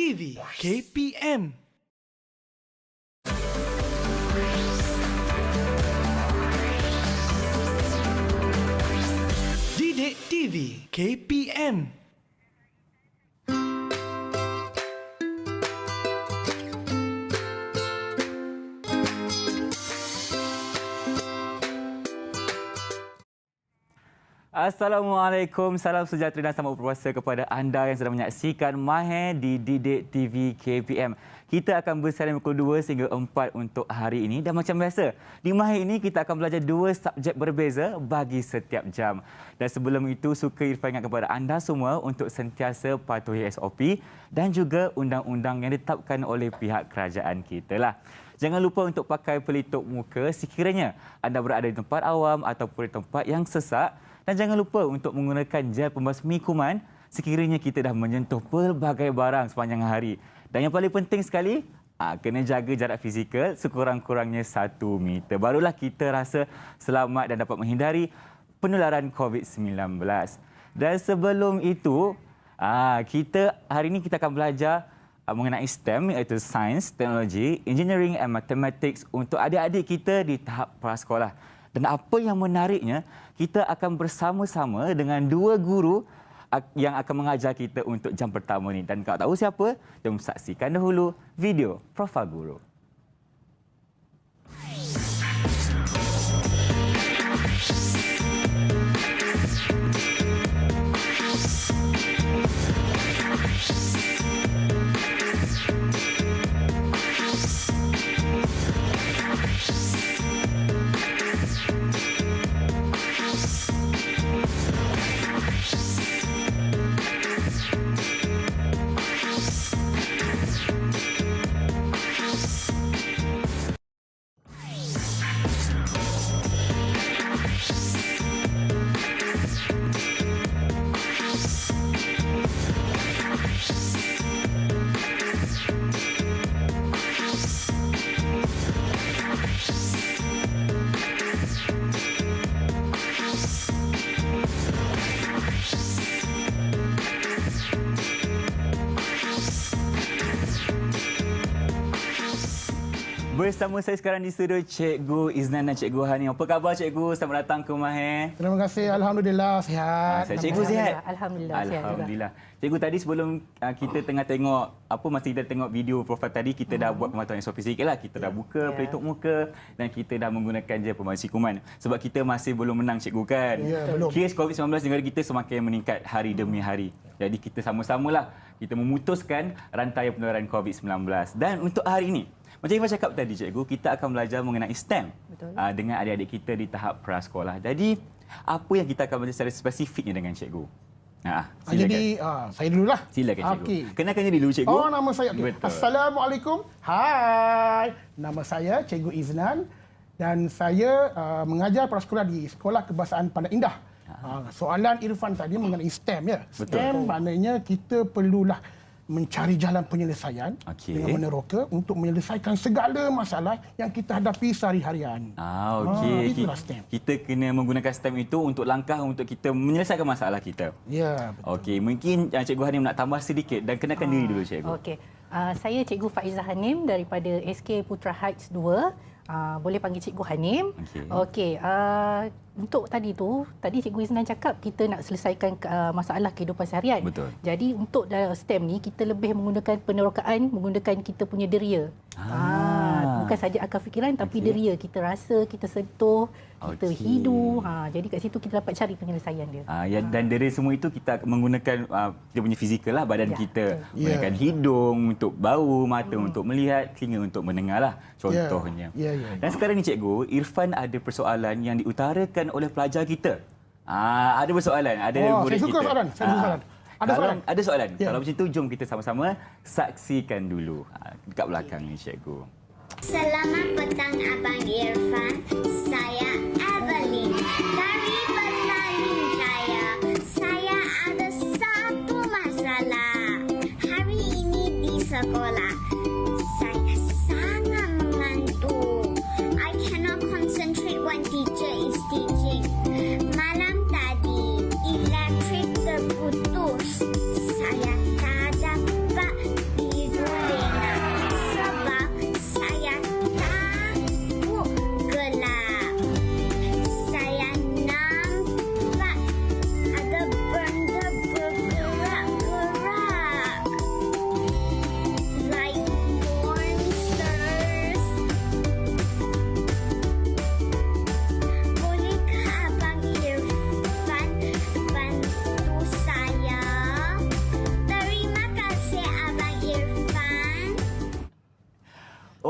TV KPM. Didik TV KPM. Assalamualaikum, salam sejahtera dan selamat berpuasa kepada anda yang sedang menyaksikan Mahir di Didik TV KPM. Kita akan bersama pukul 2 hingga 4 untuk hari ini. Dan macam biasa, di Mahir ini kita akan belajar 2 subjek berbeza bagi setiap jam. Dan sebelum itu, suka Irfan ingat kepada anda semua untuk sentiasa patuhi SOP dan juga undang-undang yang ditetapkan oleh pihak kerajaan kita lah. Jangan lupa untuk pakai pelitup muka sekiranya anda berada di tempat awam ataupun di tempat yang sesak. Dan jangan lupa untuk menggunakan gel pembasmi kuman sekiranya kita dah menyentuh pelbagai barang sepanjang hari. Dan yang paling penting sekali, kena jaga jarak fizikal sekurang-kurangnya 1 meter. Barulah kita rasa selamat dan dapat menghindari penularan COVID-19. Dan sebelum itu, kita hari ini kita akan belajar mengenai STEM, iaitu Science, Technology, Engineering and Mathematics untuk adik-adik kita di tahap prasekolah. Dan apa yang menariknya, kita akan bersama-sama dengan 2 guru yang akan mengajar kita untuk jam pertama ini. Dan kalau tahu siapa, jom saksikan dahulu video profil guru. Bersama saya sekarang di studio Cikgu Iznan dan Cikgu Hanim. Apa khabar Cikgu? Selamat datang ke Mahir. Terima kasih. Alhamdulillah sihat. Cikgu sihat? Alhamdulillah sihat juga. Alhamdulillah. Cikgu, tadi sebelum kita tengah tengok masa kita tengok video profil tadi, kita dah buat pemantauan SOP sikit lah. Kita dah buka pelitup muka dan kita dah menggunakan gel pembasmi kuman. Sebab kita masih belum menang Cikgu kan. Belum. Kes COVID-19 negara kita semakin meningkat hari demi hari. Jadi kita sama-samalah kita memutuskan rantai penularan COVID-19. Dan untuk hari ini, macam Ifah cakap tadi, Cikgu, kita akan belajar mengenai STEM dengan adik-adik kita di tahap prasekolah. Jadi, apa yang kita akan belajar secara spesifiknya dengan Cikgu? Jadi, saya dululah. Silakan, Cikgu. Okay. Kenalkan diri dulu, Cikgu. Nama saya. Okay. Assalamualaikum. Hai. Nama saya Cikgu Iznan dan saya mengajar prasekolah di Sekolah Kebahasaan Pandan Indah. Soalan Irfan tadi mengenai STEM, ya. Betul. STEM maknanya kita perlulah mencari jalan penyelesaian dengan meneroka untuk menyelesaikan segala masalah yang kita hadapi sehari-harian. Okey. Itulah STEM. Kita kena menggunakan STEM itu untuk langkah untuk kita menyelesaikan masalah kita. Ya, betul. Okey, mungkin Cikgu Hanim nak tambah sedikit dan kenalkan diri dulu, Cikgu. Okey. Saya Cikgu Faizah Hanim daripada SK Putra Heights 2. Boleh panggil Cikgu Hanim. Okey. Untuk tadi Cikgu Iznan cakap kita nak selesaikan masalah kehidupan seharian. Betul. Jadi untuk STEM ni kita lebih menggunakan penerokaan, menggunakan kita punya deria. Bukan saja akal fikiran tapi deria. Kita rasa, kita sentuh, kita hidu. Jadi kat situ kita dapat cari penyelesaian dia. Dan dari semua itu kita menggunakan kita punya fizikal lah, badan kita. Menggunakan hidung untuk bau, mata untuk melihat, telinga untuk mendengar lah contohnya. Dan sekarang ni Cikgu, Irfan ada persoalan yang diutarakan oleh pelajar kita. Ada persoalan, ada murid kita. Saya suka soalan. Ada soalan. Kalau macam tu, jom kita sama-sama saksikan dulu. Dekat belakang ni, Cikgu. Selamat petang Abang Irfan. Saya Evelyn dari Betaling Jaya. Saya ada satu masalah. Hari ini di sekolah, saya sangat mengantuk. I cannot concentrate when teacher is teaching. Malam tadi, elektrik terputus. Saya tak dapat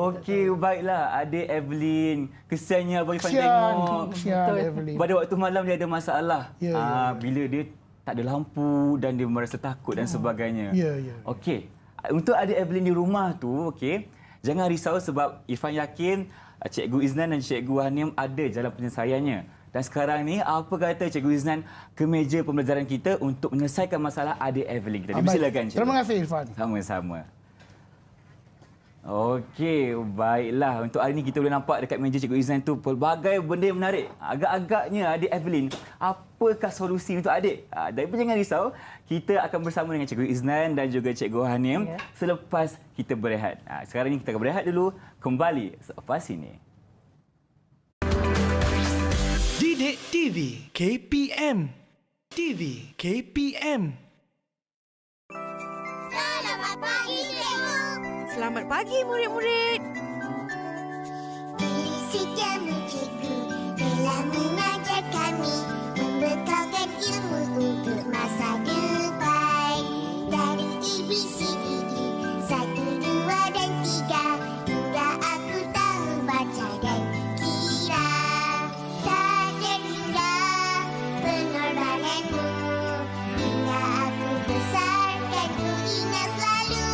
Okey, baiklah. Adik Evelyn. Kesiannya Abang Irfan Kesian, tengok. kesian Evelyn. Pada waktu malam dia ada masalah. Bila dia tak ada lampu dan dia merasa takut dan sebagainya. Ya. Okey. Untuk adik Evelyn di rumah tu, okey, jangan risau sebab Irfan yakin Cikgu Iznan dan Cikgu Hanim ada jalan penyelesaiannya. Dan sekarang ni, apa kata Cikgu Iznan ke meja pembelajaran kita untuk menyelesaikan masalah adik Evelyn kita. Silakan, Cikgu. Terima kasih, Irfan. Sama-sama. Okey, baiklah. Untuk hari ini kita boleh nampak dekat meja Cikgu Iznan tu pelbagai benda yang menarik. Agak-agaknya adik Evelyn, apakah solusi untuk adik? Tapi jangan risau, kita akan bersama dengan Cikgu Iznan dan juga Cikgu Hanim selepas kita berehat. Sekarang ini kita akan berehat dulu, kembali selepas ini. Didik TV KPM. TV KPM. Selamat pagi, cikgu. Selamat pagi murid-murid. Jamu cikgu telah mengajar kami, membekalkan ilmu untuk masa depan. Dari ABCDE 1, 2 dan 3 hingga aku tahu baca dan kira. Tak terhingga pengorbananmu hingga aku besar kan ku ingat selalu.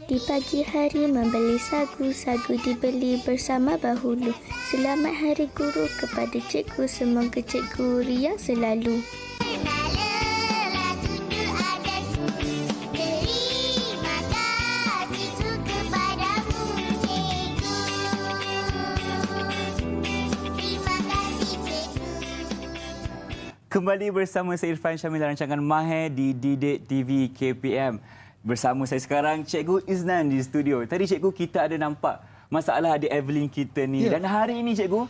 Di pagi hari membeli sagu, sagu dibeli bersama bahulu. Selamat Hari Guru kepada cikgu, semoga cikgu riang selalu. Lelah tunduk adatku, terima kasihku kepadamu cikgu. Terima kasih cikgu. Kembali bersama saya Irfan Syamil dalam rancangan Mahir di Didik TV KPM. Bersama saya sekarang Cikgu Iznan di studio. Tadi Cikgu kita ada nampak masalah adik Evelyn kita ni. Dan hari ini Cikgu,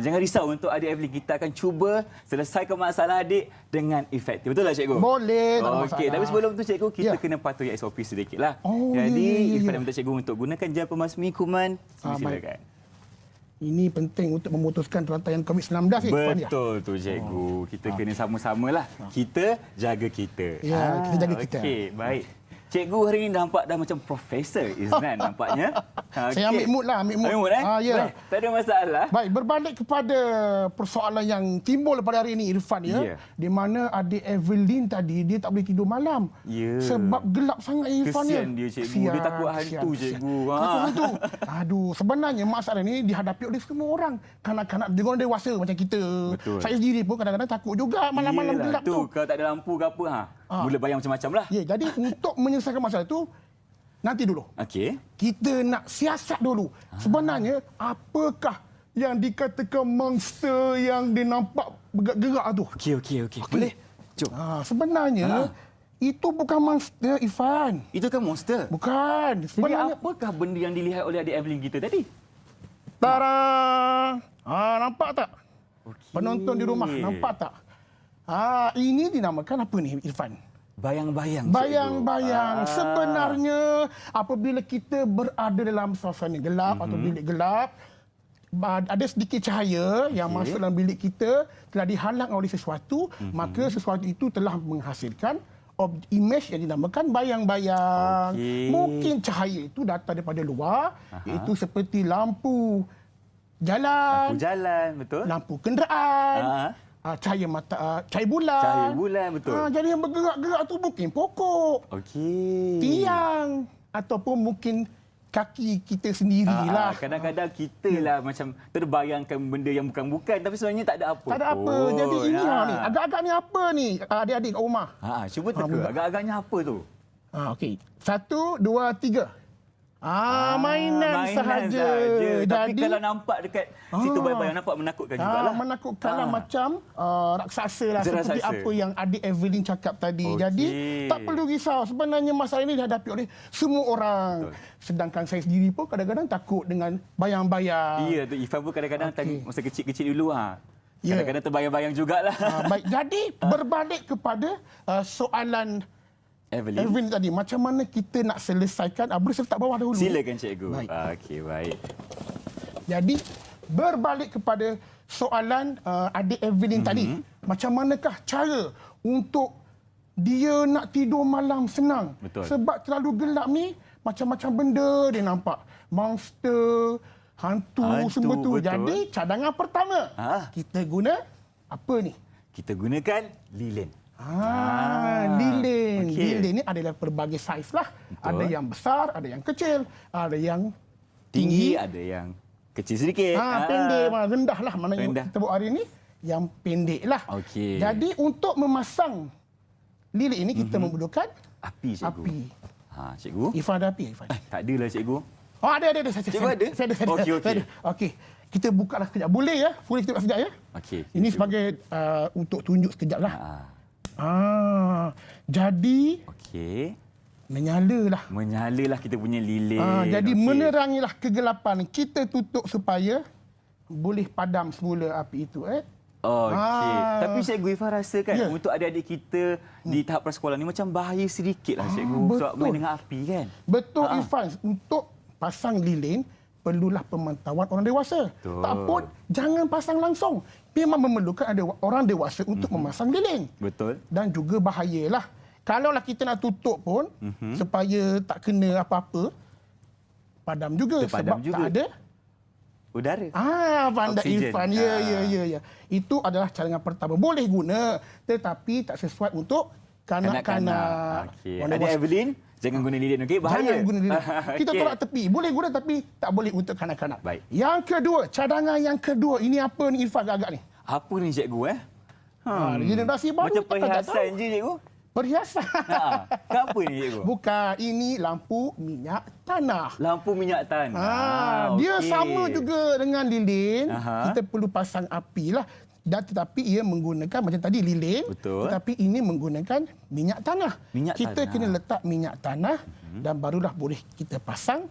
jangan risau untuk adik Evelyn. Kita akan cuba selesaikan masalah adik dengan efektif. Betul tak Cikgu? Boleh, tak ada Okey, masalah. tapi sebelum tu Cikgu, kita kena patuhi SOP sedikitlah. Jadi, Irfan minta Cikgu untuk gunakan gel pemasmi kuman. Silakan. Ini penting untuk memutuskan rantaian COVID-19. Betul tu Cikgu. Kita kena sama-samalah. Kita jaga kita. Ya, kita jaga kita. Okey, baik. Cikgu hari ini nampak dah macam Profesor Iznan nampaknya. Saya ambil mood lah, ambil mood. Ambil mood ya. Baik, tak ada masalah. Baik, berbalik kepada persoalan yang timbul pada hari ini, Irfan, ya. Di mana adik Evelyn tadi, dia tak boleh tidur malam. Ya. Sebab gelap sangat, Irfan. Kesian dia, Cikgu. Dia takut hantu, Cikgu. Takut hantu. Aduh, sebenarnya masalah ini dihadapi oleh semua orang. Kanak-kanak juga orang dewasa macam kita. Betul. Saya sendiri pun kadang-kadang takut juga malam-malam Yelah, gelap tu. Kalau tak ada lampu ke apa, mula bayang macam-macam lah. Ya, jadi untuk menyelesaikan masalah itu, nanti dulu. Okey. Kita nak siasat dulu. Sebenarnya, apakah yang dikatakan monster yang dia nampak bergerak tu? Okey. Boleh? Jom. Sebenarnya, itu bukan monster, Irfan. Itu kan monster. Bukan. Jadi Sebenarnya, apakah benda yang dilihat oleh adik Evelyn kita tadi? Tara! Nampak tak? Okey. Penonton di rumah, nampak tak? Ini dinamakan apa ni, Irfan? Bayang-bayang. Bayang-bayang. Sebenarnya, apabila kita berada dalam suasana gelap atau bilik gelap, ada sedikit cahaya yang masuk dalam bilik kita, telah dihalang oleh sesuatu, maka sesuatu itu telah menghasilkan image yang dinamakan bayang-bayang. Mungkin cahaya itu datang daripada luar, iaitu seperti lampu jalan, betul. lampu kenderaan, cahaya mata, cahaya bulan. Cahaya bulan, betul. Jadi yang bergerak-gerak tu mungkin pokok, Okey. tiang, ataupun mungkin kaki kita sendirilah. Kadang-kadang kita lah macam terbayangkan benda yang bukan-bukan tapi sebenarnya tak ada apa. Tak ada apa. Jadi ini ni, agak-agak ni apa ni adik-adik kat rumah? Cuba teka. Agak-agaknya apa tu? Okey. 1, 2, 3. Mainan sahaja. Tapi Jadi, kalau nampak dekat situ bayang-bayang nampak menakutkan jugalah. menakutkanlah macam raksasa lah Raksasa. seperti apa yang adik Evelyn cakap tadi. Jadi tak perlu risau. Sebenarnya masalah ini dihadapi oleh semua orang. Sedangkan saya sendiri pun kadang-kadang takut dengan bayang-bayang. Ya, tu Ifan pun kadang-kadang masa kecil-kecil dulu kadang-kadang terbayang-bayang jugalah. Baik, jadi berbalik kepada soalan Evelyn tadi, macam mana kita nak selesaikan? Boleh saya letak bawah dahulu? Silakan cikgu. Baik. Okey, baik. Jadi, berbalik kepada soalan adik Evelyn tadi, macam manakah cara untuk dia nak tidur malam senang. Betul. Sebab terlalu gelap ni, macam-macam benda dia nampak. Monster, hantu semua tu. betul. Jadi cadangan pertama, kita guna apa ni? Kita gunakan lilin. Lilin. okey. Lilin ni adalah pelbagai saiz lah. Betul. Ada yang besar, ada yang kecil, ada yang Tinggi, ada yang kecil sedikit. pendek, rendah lah. Mana yang Rendah. kita buat hari ni, yang pendek lah. Okey. Jadi untuk memasang lilin ini, kita memerlukan Api, cikgu. api. Cikgu? Irfan ada api, Irfan? Tak adalah, cikgu. Oh, ada. Cikgu ada? Saya ada. Okey, okey. Saya ada. Okey. Kita buka lah sekejap. Boleh ya? Boleh kita buka sekejap ya? Okey. Ini sebagai untuk tunjuk sekejap lah. Jadi, Okey. menyala lah. Menyalalah kita punya lilin. Jadi Okey. menerangilah kegelapan. Kita tutup supaya boleh padam semula api itu. Okey. Tapi Cikgu Ifah rasa kan Ya. untuk adik-adik kita di tahap prasekolah ni macam bahaya sedikit lah Cikgu. Sebab betul. main dengan api kan. Betul, Irfan. Untuk pasang lilin, perlulah pemantauan orang dewasa. Betul. Tak pun, jangan pasang langsung. Memang memerlukan ada orang dewasa untuk memasang lilin. Betul. Dan juga bahayalah. Kalaulah kita nak tutup pun, supaya tak kena apa-apa, padam juga. Terpadam sebab juga. tak ada Udara. pandai Oksigen. Irfan. Ya. Itu adalah cadangan pertama. Boleh guna, tetapi tak sesuai untuk kanak-kanak. Okey. Orang Adik dewasa. Evelyn, jangan guna lilin, okey? Bahaya. Jangan guna lilin. Kita Okey. tolak tepi. Boleh guna tapi tak boleh untuk kanak-kanak. Baik. Yang kedua, cadangan yang kedua. Ini apa ni Irfan agak-agak ni? Apa ni Cikgu Generasi baru Macam kita tak tahu. perhiasan je Cikgu. Perhiasan. Apa ni Cikgu? Bukan, ini lampu minyak tanah. Lampu minyak tanah. Dia Okey. sama juga dengan lilin. Aha. Kita perlu pasang api lah. Dan tetapi ia menggunakan macam tadi lilin. Betul. Tetapi ini menggunakan minyak tanah. Minyak kita tanah. kena letak minyak tanah dan barulah boleh kita pasang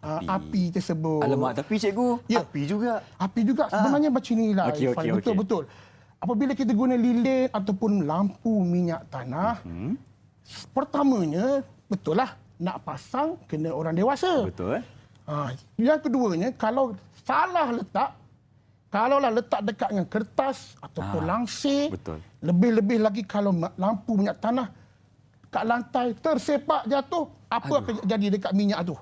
api tersebut. Alamak, tapi Cikgu, Ya. api juga. Api juga sebenarnya macam inilah. Okey, Irfan. okey, okey. Betul-betul. Apabila kita guna lilin ataupun lampu minyak tanah, pertamanya betul lah nak pasang kena orang dewasa. Betul. Yang keduanya, kalau salah letak, kalaulah letak dekat dengan kertas ataupun langsir, betul. lebih-lebih lagi kalau lampu minyak tanah kat lantai tersepak jatuh, apa akan jadi dekat minyak tu?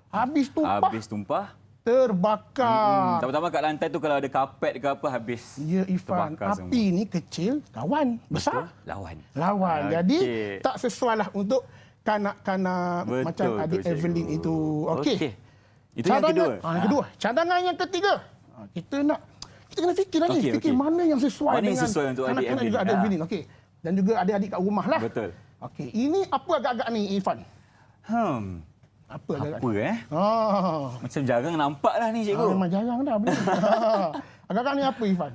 Habis tumpah, Habis tumpah. terbakar. Pertama-tama kat lantai tu kalau ada karpet ke apa habis. Ya Irfan, terbakar api ni kecil, kawan. Besar, Lawan. lawan. Jadi Okey. tak sesuai lah untuk kanak-kanak Betul macam adik tu, Evelyn Cikgu. itu. Okey. Itu yang kedua. Yang kedua. Cadangan yang ketiga. Kita kena fikir lagi. Okey, Fikir okey. mana yang sesuai Mana yang dengan sesuai untuk adik kanak-kanak Evelyn. juga adik Evelyn. Okey. Dan juga adik-adik kat rumah lah. Betul. Okey. Ini apa agak-agak ni Irfan? Apa agak-agak? Apa Macam jarang nampak lah ni Cikgu. Memang jarang dah benda. Agak-agak ni apa Irfan?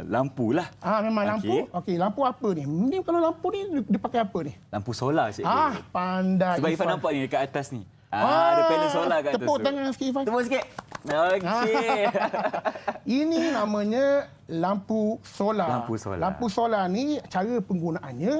Lampu lah. Memang lampu. Okey, lampu apa ni? Ni kalau lampu ni dia pakai apa ni? Lampu solar Cikgu. Pandai. Sebab Ifan nampak ni dekat atas ni. Ada panel solar kat atas Tepuk tu. tangan sikit Irfan. Tepuk sikit. Okey. Ini namanya lampu solar. Lampu solar. Lampu solar ni cara penggunaannya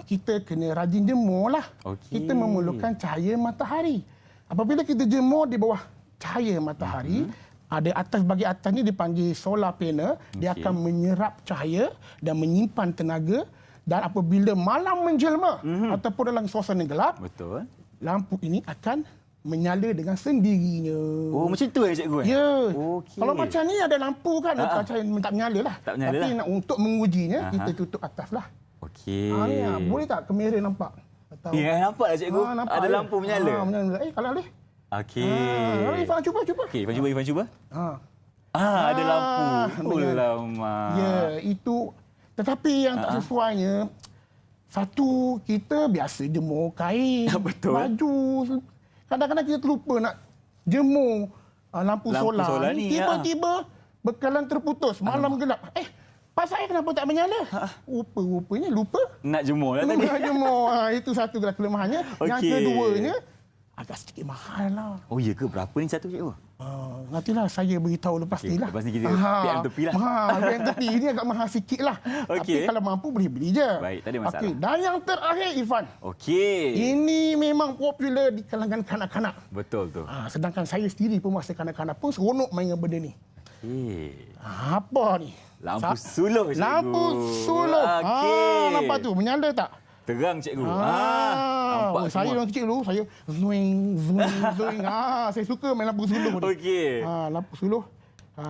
kita kena rajin jemur lah. Okey. Kita memerlukan cahaya matahari. Apabila kita jemur di bawah cahaya matahari, ada bahagian atas ni dipanggil solar panel. Dia Okey. akan menyerap cahaya dan menyimpan tenaga. Dan apabila malam menjelma ataupun dalam suasana gelap, Betul. lampu ini akan menyala dengan sendirinya. Oh, macam tu Cikgu? Ya. Okey. Kalau macam ni ada lampu kan, cahaya tak menyala lah. Tak menyala Tapi lah. untuk mengujinya, kita tutup atas lah. Okey. Boleh tak kamera nampak? Atau, Ya, nampak lah Cikgu. nampak Ada ada. lampu menyala. Menyala. Kalau boleh. Okey. Irfan, cuba. Okey, Ifan cuba. Ada lampu. Oh, lama. Ya, itu. Tetapi yang tak sesuainya, satu, kita biasa jemur kain, Betul. baju. Kadang-kadang kita terlupa nak jemur lampu solar ni, ni. Tiba-tiba bekalan terputus, malam gelap. Pasal saya kenapa tak menyala? Rupanya lupa. Nak jemur lah tadi. Lupa jemur. Itu satu kelemahannya. Yang Okey. keduanya, agak sedikit mahal lah. Oh, ya ke? Berapa ni satu Cikgu? Nantilah saya beritahu lepas Okey, ni lah. lepas ni kita PM tepi lah. Mahal, PM tepi. Ini agak mahal sikit lah. Okey. Tapi kalau mampu boleh beli je. Baik, tak ada masalah. Okey, dan yang terakhir Irfan. Okey. Ini memang popular di kalangan kanak-kanak. Betul tu. Sedangkan saya sendiri pun masa kanak-kanak pun seronok main dengan benda ni. Okey. Apa ni? Lampu suluh Cikgu. Lampu suluh. Okey. Nampak tu? Menyala tak? Terang cikgu. Nampak nampak saya semua. orang kecil dulu, saya zuing. Saya suka main lampu suluh ni. Okey. Lampu suluh.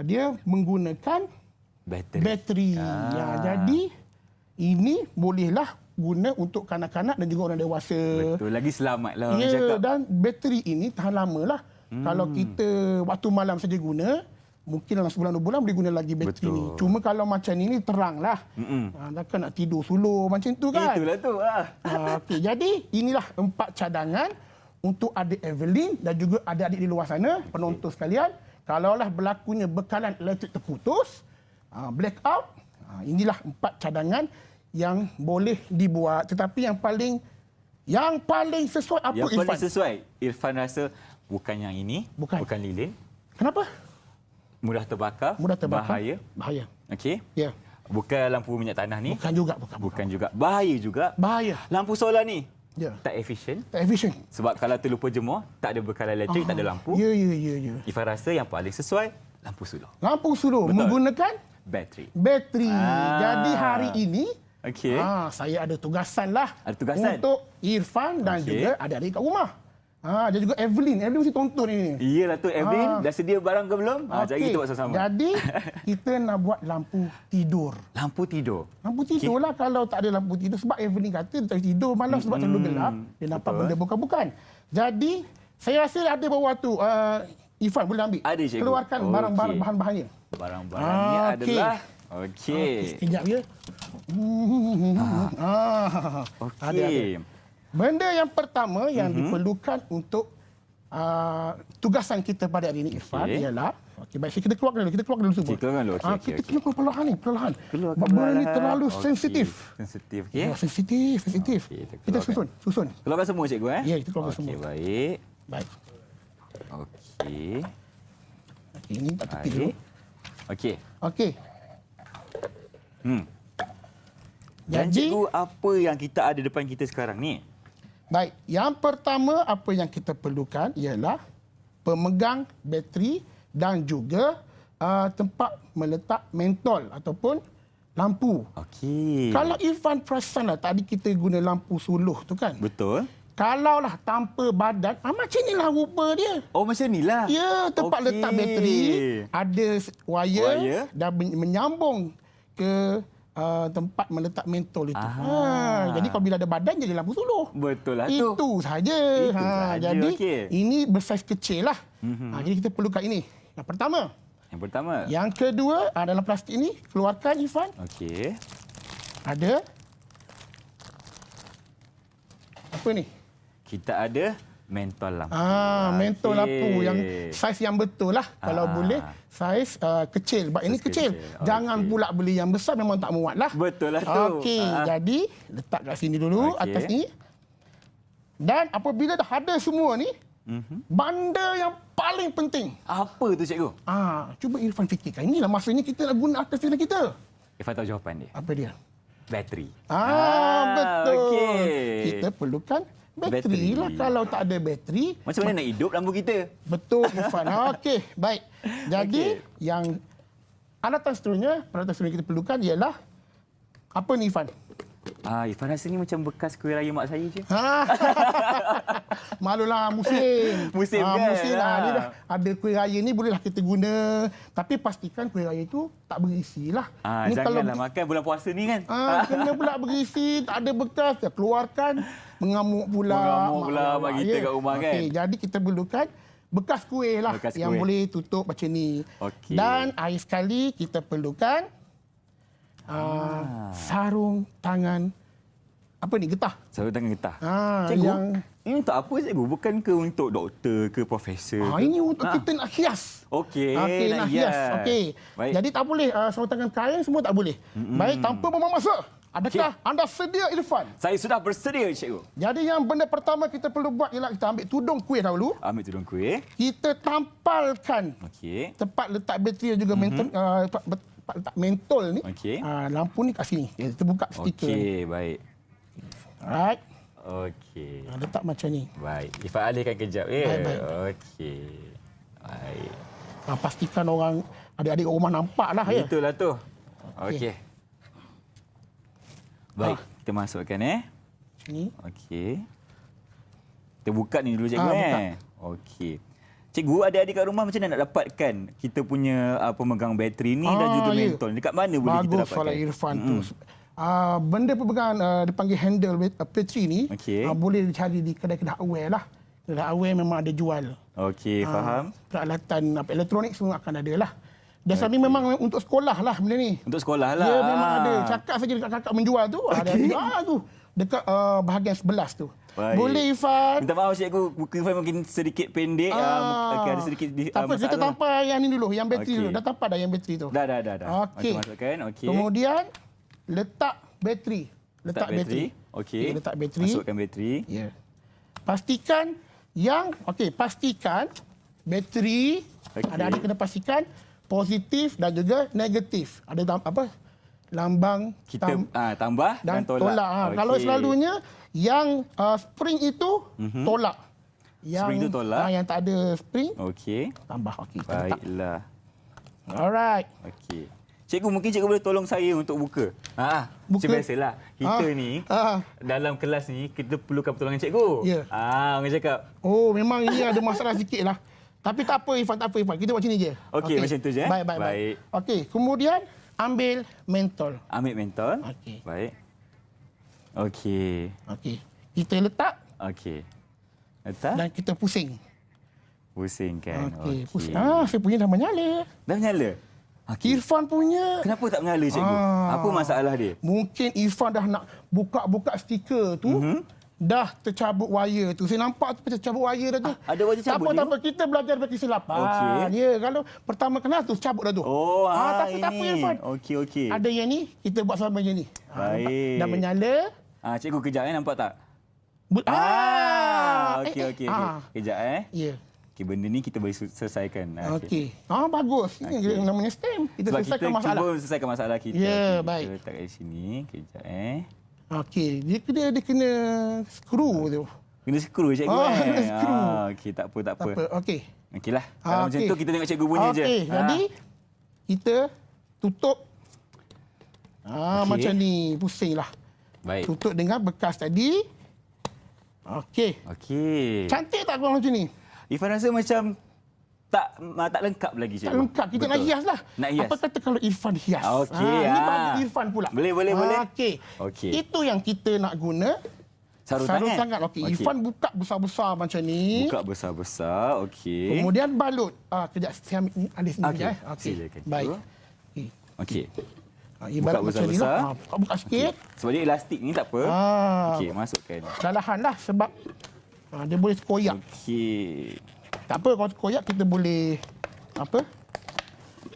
Dia menggunakan bateri. Jadi ini bolehlah guna untuk kanak-kanak dan juga orang dewasa. Betul. Lagi selamatlah orang Ya, cakap. dan bateri ini tahan lama lah. Kalau kita waktu malam saja guna, mungkin dalam sebulan 2 bulan boleh guna lagi bateri Betul. ni. Cuma kalau macam ni terang lah. Takkan nak tidur suluh macam tu kan. Itulah tu. Okey, jadi inilah 4 cadangan untuk adik Evelyn dan juga adik-adik di luar sana, penonton sekalian. Kalaulah berlakunya bekalan elektrik terputus, blackout, inilah 4 cadangan yang boleh dibuat. Tetapi yang paling sesuai apa, Yang Irfan? paling sesuai, Irfan rasa bukan yang ini, Bukan. lilin, Kenapa? mudah terbakar, Mudah terbakar. bahaya. Okey. Ya. Bukan lampu minyak tanah ni, Bukan juga. bukan juga. Bahaya juga. Bahaya. Lampu solar ni Ya. tak efisien. Tak efisien. Sebab kalau terlupa jemur, tak ada bekalan elektrik, tak ada lampu. Ya. Irfan rasa yang paling sesuai, lampu suluh. Lampu suluh Betul. menggunakan Bateri. bateri. Jadi hari ini Okey. saya ada tugasan lah. Ada tugasan? Untuk Irfan dan Okey. juga adik-adik kat rumah. Dan juga Evelyn. Evelyn mesti tonton ini. Iyalah tu, Evelyn. Dah sedia barang ke belum? Jom kita buat sama-sama. Jadi, kita nak buat lampu tidur. Lampu tidur. Lampu tidur lah kalau tak ada lampu tidur. Sebab Evelyn kata dia tak tidur malam sebab terlalu gelap. Dia nampak betul. benda bukan-bukan. Jadi, saya rasa ada bawah tu. Irfan boleh ambil. Ada, cikgu. Keluarkan barang-barang Okey. bahan-bahannya. Barang-barangnya Okey. adalah... Okey. Sekejap ya. Ada. Okey. Benda yang pertama yang diperlukan untuk tugasan kita pada hari ini, Irfan, Okey. ialah baik, kita keluarkan dulu semua. Okey, keluarkan dulu. Okey, Kita okey. keluarkan perlahan ni, perlahan. Keluarkan Benda ni perlahan. terlalu Okey. sensitif. Sensitif, okey. Ya, sensitif. Okey, kita Kita keluarkan. susun. Keluarkan semua, cikgu, eh? Ya, kita keluarkan Okey, semua. baik. Baik. Okey. Okey, ini tak tepi dulu. Baik. Okey. Okey. Dan Jadi, cikgu, apa yang kita ada depan kita sekarang ni? baik. Yang pertama apa yang kita perlukan ialah pemegang bateri dan juga tempat meletak mentol ataupun lampu. Okey. Kalau Irfan perasan lah, tadi kita guna lampu suluh tu kan. Betul. Kalaulah tanpa badan, macam inilah rupa dia. Oh, macam ni lah. Ya, tempat Okey. letak bateri, ada wire Wire. dan menyambung ke tempat meletak mentol itu. Jadi kalau bila ada badan, jadi lampu suluh. Betul lah tu. Itu saja. Itu sahaja, Jadi okey. ini bersaiz kecil lah. Jadi kita perlukan ini. Yang pertama. Yang pertama. Yang kedua, dalam plastik ini, keluarkan Irfan. Okey. Ada. Apa ni? Kita ada mentol lampu. Mentol Okey. lampu yang saiz yang betul lah. Kalau boleh, saiz kecil. Sebab ini Saiz kecil. kecil. Jangan Okey. pula beli yang besar, memang tak muat lah. Betul lah tu. Okey, jadi letak kat sini dulu, Okey. atas ni. Dan apabila dah ada semua ni, benda yang paling penting. Apa tu, cikgu? Cuba Irfan fikirkan. Inilah masanya kita nak guna akal fikiran kita. Irfan tahu jawapan dia. Apa dia? Bateri. Betul. okey. Kita perlukan bateri Bateri. lah. Kalau tak ada bateri, Macam mana nak hidup lampu kita? betul Irfan. Okey, baik. Jadi yang peralatan seterusnya kita perlukan ialah apa ni Irfan? Irfan rasa ni macam bekas kuih raya mak saya je. Malulah musim. Musim kan? Musim lah. Ni dah ada kuih raya ni bolehlah kita guna. Tapi pastikan kuih raya itu tak berisi lah. Ni Janganlah makan bulan puasa ni kan. kena pula berisi, tak ada bekas, keluarkan, mengamuk pula. Mengamuk pula Mak mak ayah. kita kat rumah kan. Okey, jadi kita perlukan bekas kuih lah Bekas yang kuih. boleh tutup macam ni. Okey. Dan akhir sekali kita perlukan sarung tangan apa ni, getah. Sarung tangan getah. Cikgu, Ini untuk apa, cikgu? Bukan ke untuk doktor ke profesor? ke? ini untuk kita nak hias. Okey, Nak hias. Okey. Baik. Jadi tak boleh sarung tangan kain semua tak boleh. Baik, tanpa membuang masa. Adakah anda sedia, Irfan? Saya sudah bersedia, cikgu. Jadi yang benda pertama kita perlu buat ialah kita ambil tudung kuih dahulu. Ambil tudung kuih. Kita tampalkan Okey. tempat letak bateri dan juga mentol, tempat letak mentol ni. Okey. Lampu ni kat sini. Kita buka stiker. Okey, baik. Alright. Okey. Letak macam ni. Baik. Irfan alihkan kejap. Baik. Okey. Baik. Pastikan orang adik-adik rumah nampak lah ya. Itulah tu. Okey. Okey. Baik, kita masukkan Ni. Okey. Kita buka ni dulu cikgu buka. Okey. Cikgu, adik-adik kat rumah macam mana nak dapatkan kita punya pemegang bateri ni dan juga mentol? Dekat mana boleh kita dapatkan? Bagus soalan Irfan tu. Benda pemegang dipanggil handle bateri ni boleh dicari di kedai-kedai aware lah. Kedai aware memang ada jual. Okey, faham. Peralatan elektronik semua akan ada lah. Dan ni memang untuk sekolah lah benda ni. Untuk sekolah lah. Ya, memang ada. Cakap saja dekat kakak menjual tu. Ada tu. Dekat bahagian 11 tu. Baik. Boleh, Irfan. Minta maaf cikgu, muka Irfan mungkin sedikit pendek. Ada sedikit tak apa, kita tampar yang ni dulu, yang bateri dulu. Dah tampar dah yang bateri tu. Dah. Okey. Masukkan. Okey. Kemudian letak bateri. Letak bateri. Okey. Letak bateri. Masukkan bateri. Ya. Pastikan pastikan bateri adik-adik kena pastikan positif dan juga negatif. Ada lambang kita tambah dan tolak. Okay. Kalau selalunya yang spring itu tolak. Yang spring itu tolak. Yang tak ada spring tambah. Okey. Baiklah. Alright. Okey. Cikgu, mungkin cikgu boleh tolong saya untuk buka. Macam biasalah. Kita ni dalam kelas ni kita perlukan pertolongan cikgu. Ya. Orang cakap. Oh, memang ini ada masalah sikit lah. Tapi tak apa Irfan, Kita buat macam ni je. Okey, macam tu je. Baik. Okey, kemudian ambil mentol. Ambil mentol. Okey. Baik. Okey. Kita letak. Okey. Letak. Dan kita pusing. Pusingkan. Okey. Pusing. Saya punya dah menyala. Dah menyala? Irfan punya. Kenapa tak menyala, cikgu? Apa masalah dia? Mungkin Irfan dah nak buka-buka stiker tu. Dah tercabut wire tu. Saya nampak tu tercabut wire dah tu. Ada wire cabut Tak apa. Kita belajar dari kesilapan. Ya, kalau pertama kenal tu cabut dah tu. Tapi tak apa Irfan. Okey. Ada yang ni, kita buat sama macam ni. Baik. Dah menyala. Cikgu kejap nampak tak? Okey. Kejap Ya. Okey, benda ni kita boleh selesaikan. Okey. Bagus. Ini namanya STEM. Kita Sebab selesaikan kita masalah. cuba selesaikan masalah kita. Ya, baik. Kita letak kat sini. Kejap Okey. Dia kena skru tu. Kena skru cikgu Kena skru. Okey, tak apa. Okey. Okeylah. Kalau macam tu kita tengok cikgu punya je. Okey. Jadi kita tutup. Macam ni. Pusinglah. Baik. Tutup dengan bekas tadi. Okey. Cantik tak kalau macam ni? Irfan rasa macam tak lengkap lagi cikgu. Tak lengkap. Kita nak hias lah. Nak hias. Apa kata kalau Irfan hias? Okey. Ini bagi Irfan pula. Boleh. Okey. Itu yang kita nak guna. Sarung tangan. Okey. Irfan buka besar-besar macam ni. Buka besar-besar. Okey. Kemudian balut. Kejap saya ambil ni alis ni. Okey. Silakan. Baik. Okey. Buka besar-besar. Buka sikit. Sebab dia elastik ni tak apa. Okey, masukkan. Perlahan lah sebab dia boleh koyak. Okey. Tak apa, kalau koyak kita boleh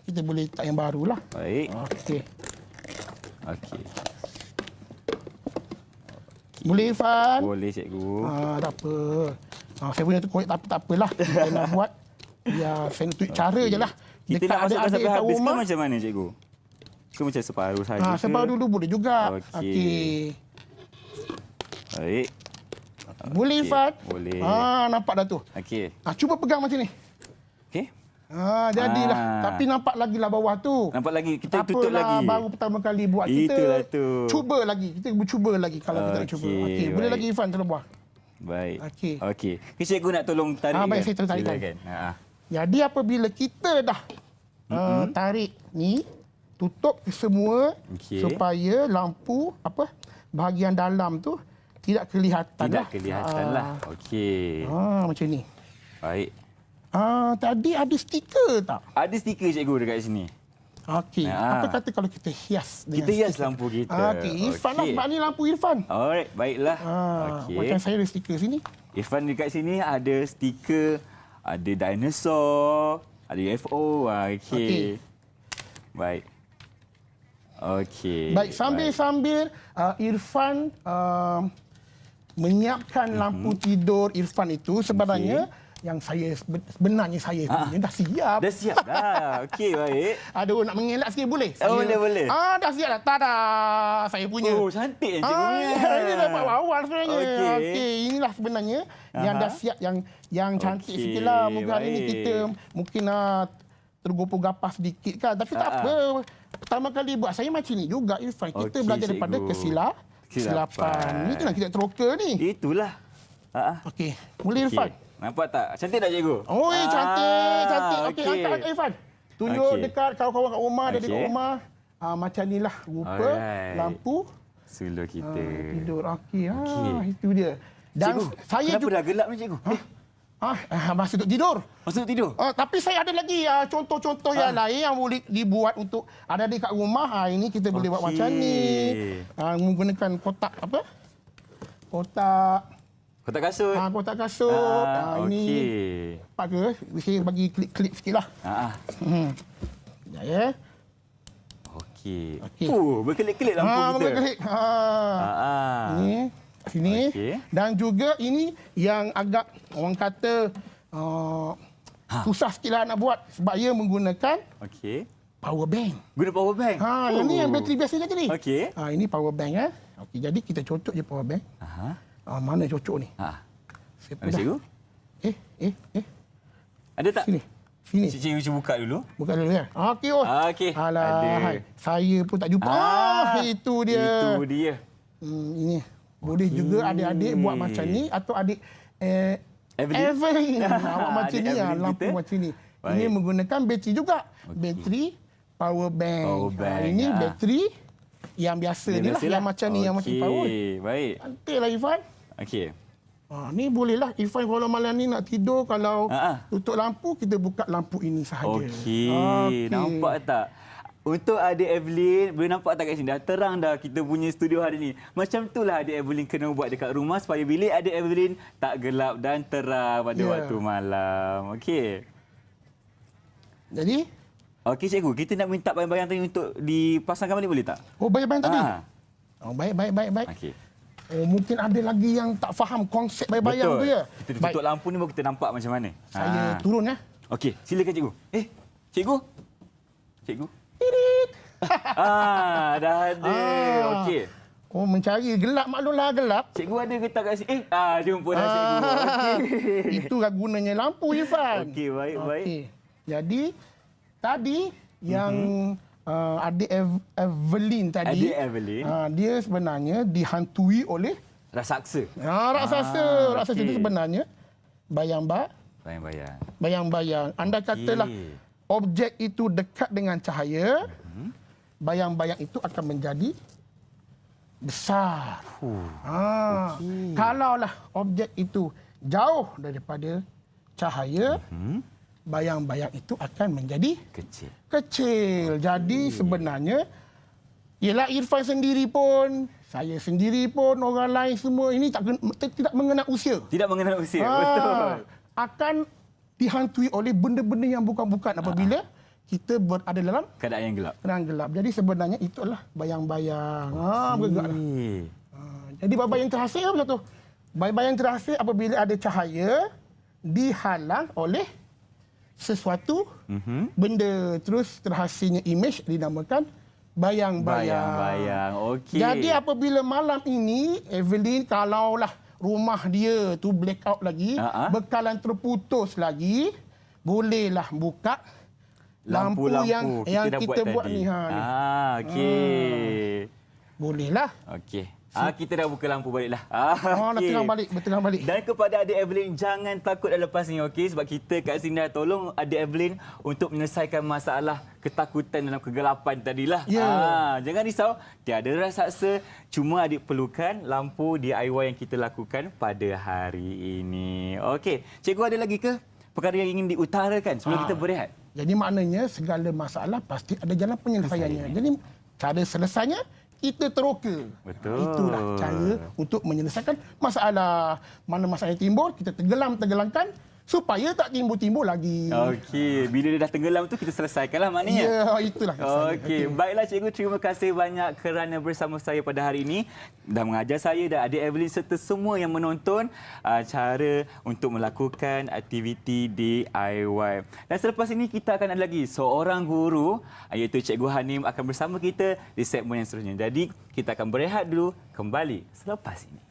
kita boleh letak yang baru lah. Baik. Okey. Boleh Irfan? Boleh cikgu. Tak apa. Saya punya tu koyak tak apalah. Saya nak buat. Saya nak tunjuk cara je lah. Kita nak masukkan sampai habis ke macam mana cikgu? Ke macam separuh saja? Separuh dulu boleh juga. Okey. Baik. Boleh Irfan? Boleh. Nampak dah tu. Okey. Cuba pegang macam ni. Okey. Jadilah. Tapi nampak lagi lah bawah tu. Nampak lagi. Kita tak tutup apalah, lagi. Baru pertama kali buat. Itulah kita tu. Cuba lagi. Kita cuba lagi kalau kita nak cuba. Okey. Boleh lagi Irfan terlebuh. Baik. Okey. Cikgu nak tolong tarik. Baik, saya tarik. Jadi apabila kita dah tarik ni, tutup semua supaya lampu bahagian dalam tu tidak kelihatan. Tidak kelihatan lah. Okey. Macam ni. Baik. Tadi ada stiker tak? Ada stiker cikgu dekat sini. Okey. Apa kata kalau kita hias dengan kita hias lampu kita. Okey. Irfan lah sebab ni lampu Irfan. Alright, baiklah. Okey. Macam saya ada stiker sini. Irfan dekat sini ada stiker, ada dinosaur, ada UFO. Okey. Baik. Okey. Baik, sambil-sambil Irfan menyiapkan lampu tidur Irfan itu sebenarnya yang sebenarnya saya dah siap. Dah siap dah. Okey, baik. Aduh, nak mengelak sikit boleh? Boleh. Dah siap dah. Tada, saya punya. Oh, cantik cikgu punya. Ini dapat awal sebenarnya. Okey, inilah sebenarnya yang dah siap yang cantik sikitlah. Mungkin hari ni kita mungkin tergopoh-gapah sedikit kan. Tapi tak apa. Pertama kali buat saya macam ni juga Irfan. Kita belajar daripada Kesilapan. Ni kan kita teroka ni. Itulah. Okey. Mula Irfan. Nampak tak? Cantik tak cikgu? Oh, cantik. Okey, angkat Irfan. Tunjuk dekat kawan-kawan kat rumah, dia dekat rumah. Macam inilah rupa lampu suluh kita. Tidur. Okey. Itu dia. Dan cikgu, saya kenapa dah gelap ni cikgu? masa untuk tidur. Masa untuk tidur? Tapi saya ada lagi contoh-contoh yang lain yang boleh dibuat untuk ada di kat rumah. Ini kita boleh buat macam ni. Menggunakan kotak apa? Kotak kasut. Kotak kasut. Ini apa ke? Saya bagi klip sikitlah. Sekejap ya. Okey. Berkelip-kelip lampu kita. Berkelip. Ini sini. Dan juga ini yang agak orang kata susah sikitlah nak buat sebab ia menggunakan power bank. Guna power bank. Yang ni yang bateri biasa saja ni. Okey. Ini power bank Okey, jadi kita cocok je power bank. Mana cocok ni? Ada cikgu? Ada tak? Sini. Cikgu cuba buka dulu. Buka dulu ya. Okey. Okey. Alah, saya pun tak jumpa. Itu dia. Itu dia. Ini. Boleh juga adik-adik buat macam ni atau adik Evelyn. Awak macam ni lampu macam ni. Ini menggunakan bateri juga. Bateri power bank. Ini bateri yang biasa ni lah. Yang macam ni, yang macam power. Baik. Cantiklah Irfan. Okey. Ni bolehlah Irfan kalau malam ni nak tidur, kalau tutup lampu, kita buka lampu ini sahaja. Okey. Nampak tak? Untuk adik Evelyn, boleh nampak tak kat sini? Dah terang dah kita punya studio hari ni. Macam itulah adik Evelyn kena buat dekat rumah supaya bilik adik Evelyn tak gelap dan terang pada waktu malam. Okey. Jadi? Okey cikgu, kita nak minta bayang-bayang tadi untuk dipasangkan balik boleh tak? Bayang-bayang tadi? Baik. Okey. Mungkin ada lagi yang tak faham konsep bayang-bayang tu ya. Kita tutup lampu ni baru kita nampak macam mana. Saya turun ya. Okey, silakan cikgu. Cikgu? Tirit. Dah ada. Okey. Mencari gelap, maklumlah gelap. Cikgu ada ke tak kat sini? Jumpa dah cikgu. Okey. Itulah gunanya lampu, Irfan. Okey, baik. Jadi tadi yang adik Evelyn tadi, dia sebenarnya dihantui oleh raksasa. Raksasa itu sebenarnya bayang-bayang. Anda katalah objek itu dekat dengan cahaya, bayang-bayang itu akan menjadi besar. Kalaulah objek itu jauh daripada cahaya, bayang-bayang itu akan menjadi kecil. Jadi sebenarnya ialah Irfan sendiri pun, saya sendiri pun, orang lain semua ini tidak mengenal usia. Tidak mengenal usia, betul. Akan dihantui oleh benda-benda yang bukan-bukan apabila kita berada dalam keadaan yang gelap. Jadi sebenarnya itulah bayang-bayang. Bergeraklah. Jadi bayang terhasil apa tu? Bayang terhasil apabila ada cahaya dihalang oleh sesuatu benda, terus terhasilnya image dinamakan bayang-bayang. Okey. Jadi apabila malam ini Evelyn kalaulah rumah dia tu blackout lagi, bekalan terputus lagi, bolehlah buka lampu yang kita buat ni. Okey. Bolehlah. Okey. Kita dah buka lampu baliklah. Dah terang balik. Dan kepada adik Evelyn, jangan takut dah lepas ni, okey? Sebab kita kat sini dah tolong adik Evelyn untuk menyelesaikan masalah ketakutan dalam kegelapan tadilah. Jangan risau, tiada raksasa. Cuma adik perlukan lampu DIY yang kita lakukan pada hari ini. Okey, cikgu ada lagi ke perkara yang ingin diutarakan sebelum kita berehat? Jadi maknanya segala masalah pasti ada jalan penyelesaiannya. Jadi cara selesainya kita teroka. Betul. Itulah cara untuk menyelesaikan masalah. Mana masalah yang timbul, kita tenggelamkan supaya tak timbul-timbul lagi. Okey, bila dia dah tenggelam tu kita selesaikanlah maknanya. Ya, itulah. Okey, baiklah cikgu, terima kasih banyak kerana bersama saya pada hari ini dan mengajar saya dan adik Evelyn serta semua yang menonton cara untuk melakukan aktiviti DIY. Dan selepas ini kita akan ada lagi seorang guru iaitu Cikgu Hanim akan bersama kita di segmen yang seterusnya. Jadi kita akan berehat dulu, kembali selepas ini.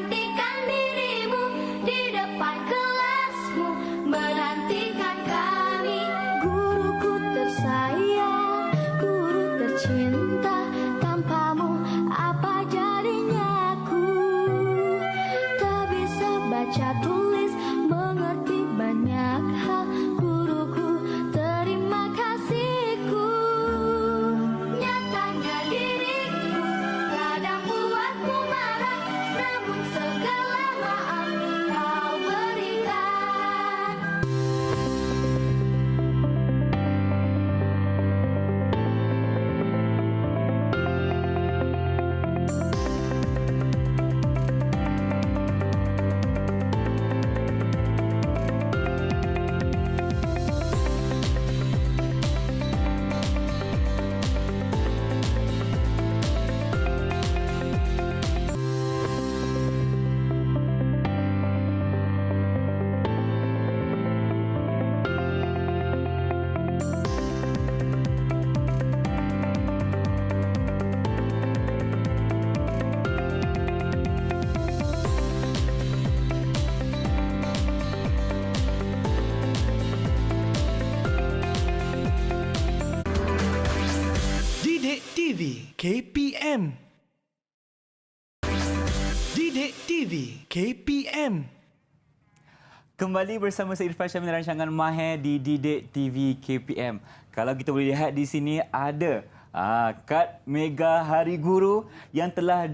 menantikan dirimu di depan kelasmu, menantikan kami. Guruku tersayang, guru tercinta, tanpamu apa jadinya aku? Tak bisa baca tulis, mengerti banyak hal. Guruku, terima kasihku. Nyatanya dirimu kadang buatku marah, namun segala maaf kau berikan. Didik TV KPM. Didik TV KPM. Kembali bersama saya Irfan Syamil dan rancangan Mahir di Didik TV KPM. Kalau kita boleh lihat di sini ada kad Mega Hari Guru yang telah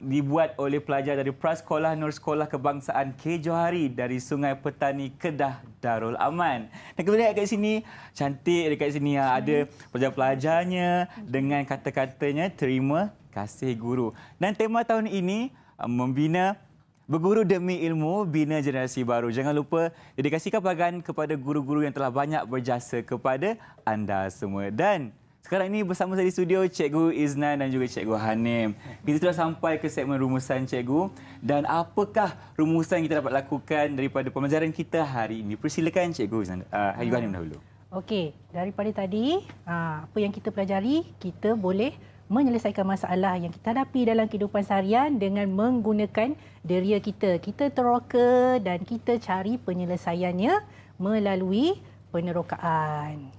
dibuat oleh pelajar dari Prasekolah Nur Sekolah Kebangsaan K. Johari dari Sungai Petani Kedah Darul Aman. Dan kita lihat kat sini, cantik dekat sini ada pelajar-pelajarnya dengan kata-katanya terima kasih guru. Dan tema tahun ini membina berguru demi ilmu, bina generasi baru. Jangan lupa dedikasikan penghargaan kepada guru-guru yang telah banyak berjasa kepada anda semua. Dan sekarang ini bersama saya di studio Cikgu Iznan dan juga Cikgu Hanim. Kita sudah sampai ke segmen rumusan Cikgu. Dan apakah rumusan yang kita dapat lakukan daripada pembelajaran kita hari ini? Persilakan Cikgu Iznan. Cikgu Hanim dahulu. Okey, daripada tadi, apa yang kita pelajari, kita boleh menyelesaikan masalah yang kita hadapi dalam kehidupan seharian dengan menggunakan deria kita. Kita teroka dan kita cari penyelesaiannya melalui penerokaan.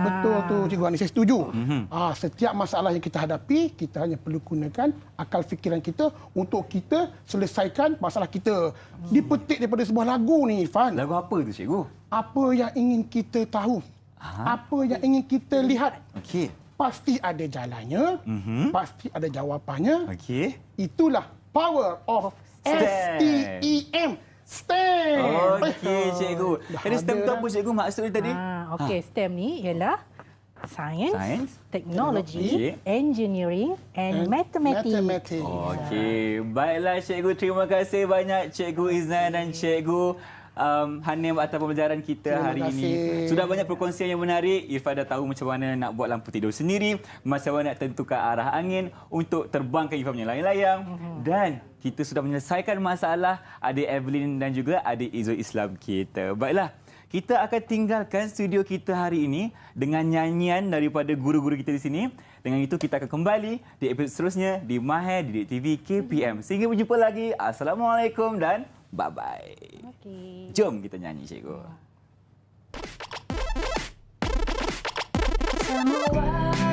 Betul tu Cikgu Ani, saya setuju. Setiap masalah yang kita hadapi, kita hanya perlu gunakan akal fikiran kita untuk kita selesaikan masalah kita. Dipetik daripada sebuah lagu ni, Irfan. Lagu apa tu Cikgu? Apa yang ingin kita tahu? Apa yang ingin kita lihat? Okey. Pasti ada jalannya, pasti ada jawapannya. Okey. Itulah power of STEM. STEM. Okey Cikgu. Jadi STEM tu apa Cikgu maksudnya tadi? Okey, STEM ni ialah Science, Technology, Engineering and Mathematics. Okey, baiklah Cikgu. Terima kasih banyak Cikgu Iznan dan Cikgu Hanim atas pembelajaran kita hari ini. Sudah banyak perkongsian yang menarik. Irfan dah tahu macam mana nak buat lampu tidur sendiri, macam mana nak tentukan arah angin untuk terbangkan Irfan punya layang-layang. Dan kita sudah menyelesaikan masalah adik Evelyn dan juga adik Izul Islam kita. Baiklah, kita akan tinggalkan studio kita hari ini dengan nyanyian daripada guru-guru kita di sini. Dengan itu kita akan kembali di episod seterusnya di Mahir Didik TV KPM. Sehingga berjumpa lagi. Assalamualaikum dan bye-bye. Okey. Jom kita nyanyi, Cikgu. Semua